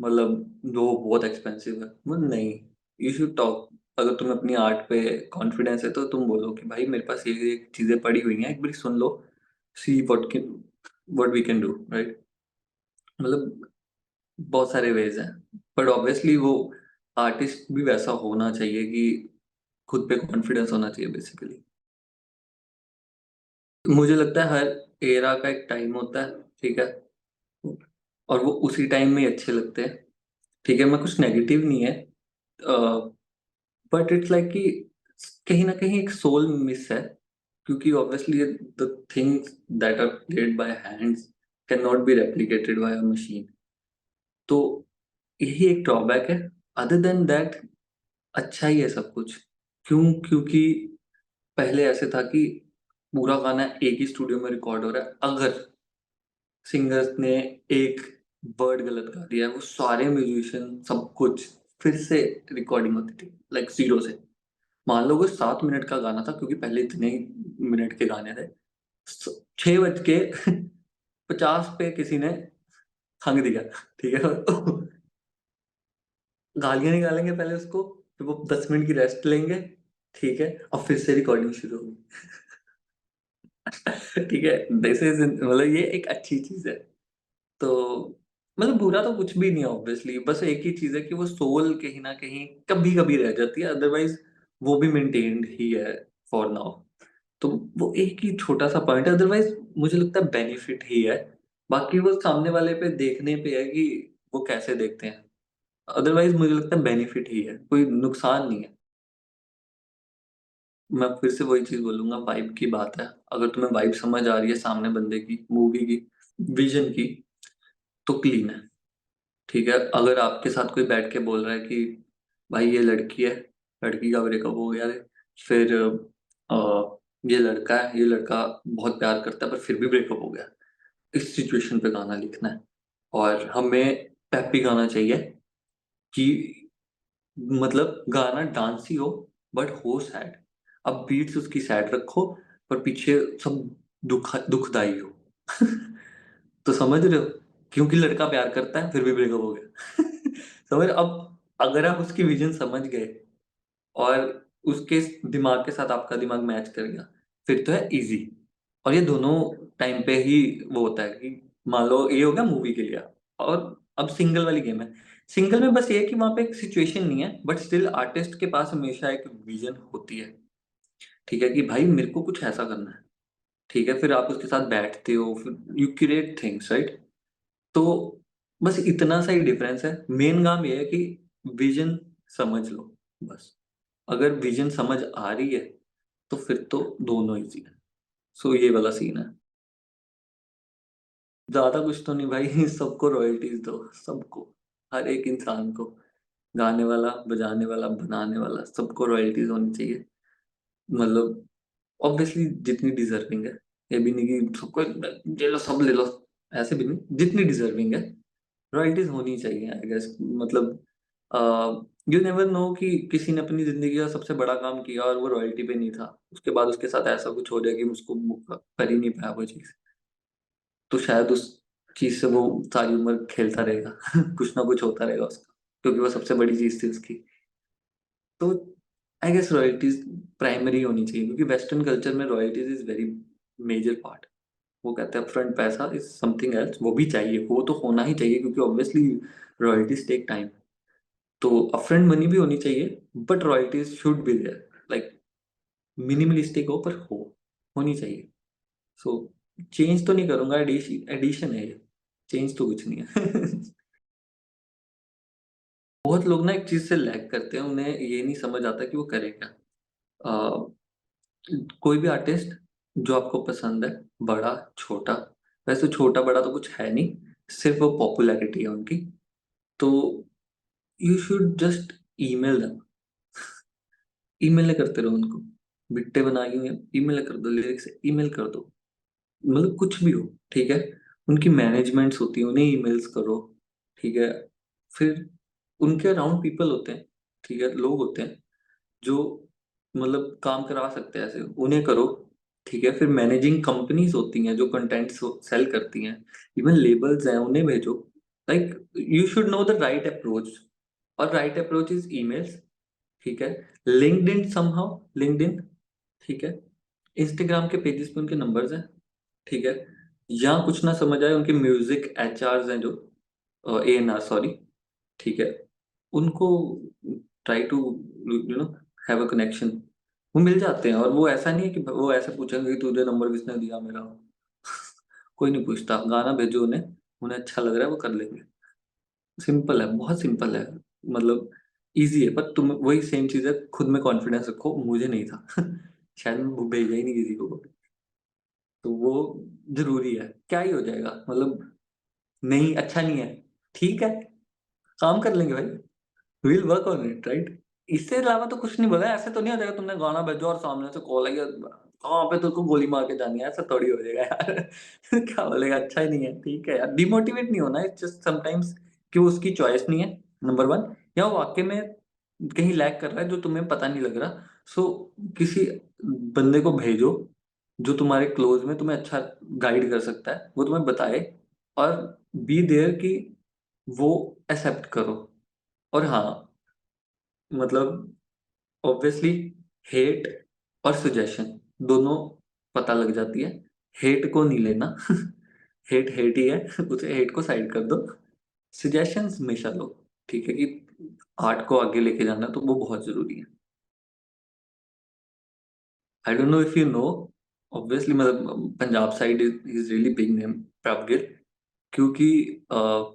मतलब वो बहुत एक्सपेंसिव है, मतलब नहीं, यू शुड टॉक। अगर तुम्हें अपनी आर्ट पे कॉन्फिडेंस है तो तुम बोलो कि भाई मेरे पास ये चीजें पड़ी हुई हैं, एक बार सुन लो, see what we can do, right? मतलब बहुत सारे वेज हैं, बट ऑब्वियसली वो आर्टिस्ट भी वैसा होना चाहिए कि खुद पे कॉन्फिडेंस होना चाहिए बेसिकली। मुझे लगता है हर एरा का एक टाइम होता है, ठीक है? और वो उसी टाइम में ही अच्छे लगते हैं, ठीक है? मैं कुछ नेगेटिव नहीं है, बट इट्स लाइक कि कहीं न कहीं एक सोल मिस है, क्योंकि obviously the things that are played by hands can not be replicated by a machine. तो यही एक ड्रॉबैक है। अदर देन दैट अच्छा ही है सब कुछ। क्यों? क्योंकि पहले ऐसे था कि पूरा गाना एक ही स्टूडियो में रिकॉर्ड हो रहा है, अगर सिंगर्स ने एक वर्ड गलत गा दिया है, वो सारे म्यूजिशियन सब कुछ फिर से रिकॉर्डिंग होती थी, लाइक जीरो से। मान लो वो 7 मिनट का गाना था, क्योंकि पहले इतने ही मिनट के गाने थे। 6:50 पे किसी ने हंग दिया, ठीक है। गालियां निकालेंगे पहले उसको, फिर वो 10 मिनट की रेस्ट लेंगे, ठीक है, और फिर से रिकॉर्डिंग शुरू होगी। ठीक है, दिस इज मतलब ये एक अच्छी चीज है। तो मतलब बुरा तो कुछ भी नहीं है ऑब्वियसली, बस एक ही चीज है कि वो सोल कहीं ना कहीं कभी कभी रह जाती है, अदरवाइज वो भी मेंटेन्ड ही है फॉर नाउ। तो वो एक ही छोटा सा पॉइंट है, अदरवाइज मुझे लगता है बेनिफिट ही है। बाकी वो सामने वाले पे देखने पे है कि वो कैसे देखते हैं। अदरवाइज मुझे लगता है बेनिफिट ही है, कोई नुकसान नहीं है। मैं फिर से वही चीज बोलूंगा, वाइब की बात है। अगर तुम्हें वाइब समझ आ रही है सामने बंदे की, मूवी की, विजन की, तो क्लीन है। ठीक है, अगर आपके साथ कोई बैठ के बोल रहा है कि भाई ये लड़की है, लड़की का ब्रेकअप हो गया है, फिर ये लड़का है, ये लड़का बहुत प्यार करता है पर फिर भी ब्रेकअप हो गया, इस सिचुएशन पे गाना लिखना है। और हमें पेपी गाना चाहिए कि मतलब गाना डांसी हो बट हो सैड। अब बीट्स उसकी सैड रखो, पर पीछे सब दुखदाई हो। तो समझ रहे हो, क्योंकि लड़का प्यार करता है फिर भी ब्रेकअप हो गया। समझ, अब अगर आप उसकी विजन समझ गए और उसके दिमाग के साथ आपका दिमाग मैच कर गया, फिर तो है इजी। और ये दोनों टाइम पे ही वो होता है कि मान लो ये हो गया मूवी के लिए। और अब सिंगल वाली गेम है। सिंगल में बस ये है कि वहां पे एक सिचुएशन नहीं है, बट स्टिल आर्टिस्ट के पास हमेशा एक विजन होती है। ठीक है कि भाई मेरे को कुछ ऐसा करना है, ठीक है, फिर आप उसके साथ बैठते हो, फिर यू क्रिएट थिंग्स, राइट। तो बस इतना सा ही डिफरेंस है, मेन काम ये है कि विजन समझ लो, बस। अगर विजन समझ आ रही है तो फिर तो दोनों इजी है। सो ये वाला सीन है। ज्यादा कुछ तो नहीं भाई। सबको रॉयल्टीज दो, सबको, हर एक इंसान को, गाने वाला, बजाने वाला, बनाने वाला, सबको रॉयल्टीज होनी चाहिए। मतलब ऑब्वियसली जितनी डिजर्विंग है। ये भी नहीं कि सबको ले लो, सब ले लो, ऐसे भी नहीं, जितनी डिजर्विंग है रॉयल्टीज होनी चाहिए, आई गेस। मतलब यू नेवर नो कि किसी ने अपनी जिंदगी का सबसे बड़ा काम किया और वो रॉयल्टी पे नहीं था, उसके बाद उसके साथ ऐसा कुछ हो जाए कि उसको कर ही नहीं पाया वो चीज। तो शायद उस चीज से वो सारी उम्र खेलता रहेगा। कुछ ना कुछ होता रहेगा उसका, क्योंकि वो सबसे बड़ी चीज थी उसकी। तो आई गेस रॉयल्टीज प्राइमरी होनी चाहिए, क्योंकि वेस्टर्न कल्चर में royalties is very major part. वो कहते हैं अपफ्रंट पैसा इज समथिंग एल्स, वो भी चाहिए, वो तो होना ही चाहिए, क्योंकि ऑब्वियसली रॉयल्टीज टेक टाइम। तो अपफ्रंट मनी भी होनी चाहिए, but royalties should be there, like minimalistic हो पर हो, होनी चाहिए। सो चेंज तो नहीं करूंगा, एडिशन एडिशन है ये, चेंज तो कुछ नहीं है। बहुत लोग ना एक चीज से लैग करते हैं, उन्हें ये नहीं समझ आता कि वो करे क्या। अ, कोई भी आर्टिस्ट जो आपको पसंद है, बड़ा छोटा, वैसे छोटा बड़ा तो कुछ है नहीं, सिर्फ वो पॉपुलैरिटी है उनकी। तो you should just email them, email करते रहो उनको। बिट्टे बना के ईमेल कर दो, लिरिक्स ईमेल कर दो, मतलब कुछ भी हो, ठीक है। उनकी मैनेजमेंट्स होती है, उन्हें ईमेल्स करो, ठीक है। फिर उनके अराउंड पीपल होते हैं, ठीक है, लोग होते हैं जो मतलब काम करा सकते हैं ऐसे, उन्हें करो, ठीक है। फिर मैनेजिंग कंपनीज होती हैं जो कंटेंट सेल करती हैं, इवन लेबल्स हैं, उन्हें भेजो। Like you should know the right approach, और राइट अप्रोच इज ईमेल्स, ठीक है। लिंक्डइन समहाउ, लिंक्डइन, ठीक है। इंस्टाग्राम के पेजेस पे उनके नंबर्स हैं, ठीक है। या कुछ ना समझ आए, उनके म्यूजिक एचआरस हैं जो, एएनआर सॉरी, ठीक है, उनको try to you know have a connection. वो मिल जाते हैं, और वो ऐसा नहीं है कि वो ऐसे पूछेंगे कि तुझे नंबर किसने दिया मेरा। कोई नहीं पूछता, गाना भेजो उन्हें, उन्हें अच्छा लग रहा है वो कर लेंगे। सिंपल है, बहुत सिंपल है। मतलब इजी है, पर तुम वही सेम चीज है, खुद में कॉन्फिडेंस रखो, मुझे नहीं था। शायद मैं भेजा ही नहीं किसी को। तो वो जरूरी है, क्या ही हो जाएगा मतलब। नहीं, अच्छा नहीं है, ठीक है, काम कर लेंगे भाई, will work on it, right. इससे अलावा तो कुछ नहीं बोला है। ऐसे तो नहीं हो जाएगा तुमने गाना भेजो और सामने से कॉल आई, वहाँ पे तेरे को गोली मार के जानी है, ऐसा थोड़ी हो जाएगा यार। क्या बोलेगा, अच्छा ही नहीं है, ठीक है यार, डिमोटिवेट नहीं होना है, इट्स जस्ट समटाइम्स कि वो उसकी चॉइस नहीं है, नंबर 1, या वो वाक़ई में कहीं लैग कर रहा है जो तुम्हें पता नहीं लग रहा। सो किसी बंदे को भेजो, जो तुम्हारे क्लोज़ में तुम्हें अच्छा गाइड कर सकता है, वो तुम्हें बताए, और बी देयर कि वो एक्सेप्ट करो। और हाँ, मतलब ऑब्वियसली हेट और सजेशन दोनों पता लग जाती है। हेट को नहीं लेना। हेट हेट ही है। उसे हेट को साइड कर दो। सजेशंस हमेशा लो। ठीक है कि आर्ट को आगे लेके जाना तो वो बहुत जरूरी है। I don't know if you know, obviously मतलब Punjab side is really big name, Prabh Gill, क्योंकि अ,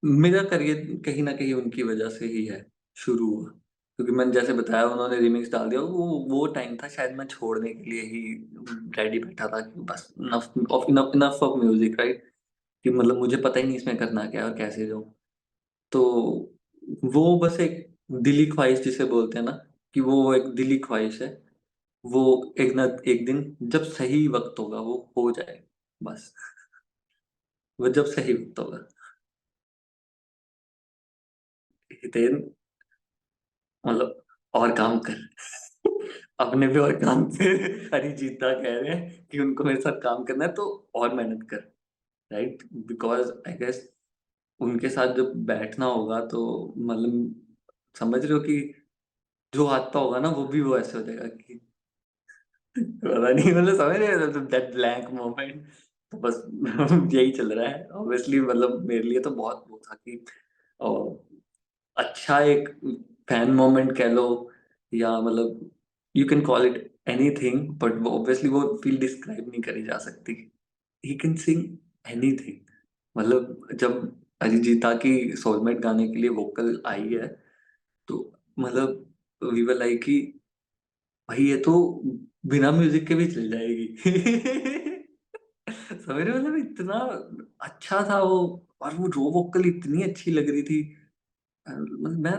मेरा करियर कहीं न कहीं उनकी वजह से ही है, शुरू हुआ। क्योंकि मैंने जैसे बताया उन्होंने रीमिक्स डाल दिया, वो टाइम था शायद मैं छोड़ने के लिए ही रेडी बैठा था कि बस enough enough of music, right? कि मतलब मुझे पता ही नहीं इसमें करना क्या है और कैसे जाऊँ। तो वो बस एक दिली ख्वाहिश जिसे बोलते हैं ना, कि वो एक दिली ख्वाहिश है। वो एक ना एक दिन जब सही वक़्त होगा वो हो जाएगा, बस। वो जब सही वक़्त होगा। हितेन, मतलब और काम कर। अपने भी और काम पे। अरिजीत दा कह रहे हैं कि उनको मेरे साथ काम करना है तो और मेहनत कर, राइट? बिकॉज़ आई गेस उनके साथ जब बैठना होगा तो मतलब समझ रहे हो कि जो आता होगा ना वो ऐसे हो जाएगा कि पता नहीं, मतलब समझ रहे हो दैट ब्लैंक मोमेंट। तो बस यही चल रहा है। ऑब्वियसली मतलब मेरे लिए तो बहुत वो था कि अ अच्छा एक फैन मोमेंट कह लो, या मतलब you can call it anything, but वो ऑब्वियसली वो फील डिस्क्राइब नहीं करी जा सकती। He can sing anything. मतलब जब अरिजीता की सोलमेट गाने के लिए वोकल आई है, तो मतलब वी वर लाइक कि भाई ये तो बिना म्यूजिक के भी चल जाएगी। समझ रहे हो, मतलब इतना अच्छा था वो, और वो रो वोकल इतनी अच्छी लग रही थी। मतलब मैं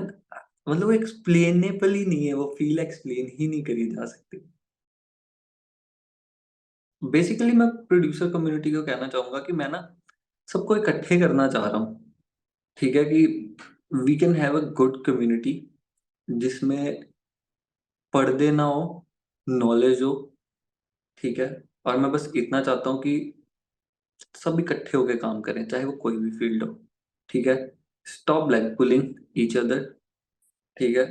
मतलब वो एक्सप्लेनेबल ही नहीं है, वो फ़ील एक्सप्लेन ही नहीं करी जा सकती। बेसिकली मैं प्रोड्यूसर कम्युनिटी को कहना चाहूँगा कि मैं ना सबको इकट्ठे करना चाह रहा हूँ, ठीक है? कि we can have a good community जिसमें पर्दे ना हो, नॉलेज हो, ठीक है? और मैं बस इतना चाहता हूँ कि सब इकट्ठे होके काम करें, चाहे वो कोई भी फ़ील्ड हो, ठीक है? Stop black pulling each other, ठीक है?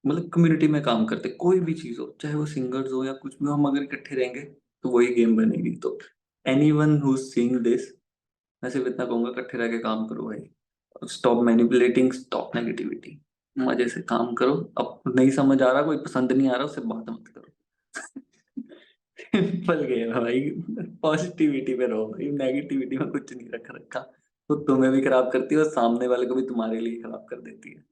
मतलब कम्युनिटी में काम करते, कोई भी चीज़ हो, चाहे वो सिंगर्स हो या कुछ भी हो, हम अगर इकट्ठे रहेंगे, तो वही गेम बनेगी। तो anyone who is seeing this, मैं सिर्फ़ इतना कहूँगा, इकट्ठे रह के काम करो भाई। Stop manipulating, stop negativity. मज़े से काम करो, अब नहीं समझ आ रहा, कोई पसंद नहीं आ रहा, उससे बात मत करो। सिंपल गेम है भाई, पॉज़िटिविटी पे रहो भाई, नेगेटिविटी में कुछ नहीं रख रखा। तो तुम्हें भी खराब करती है और सामने वाले को भी तुम्हारे लिए खराब कर देती है।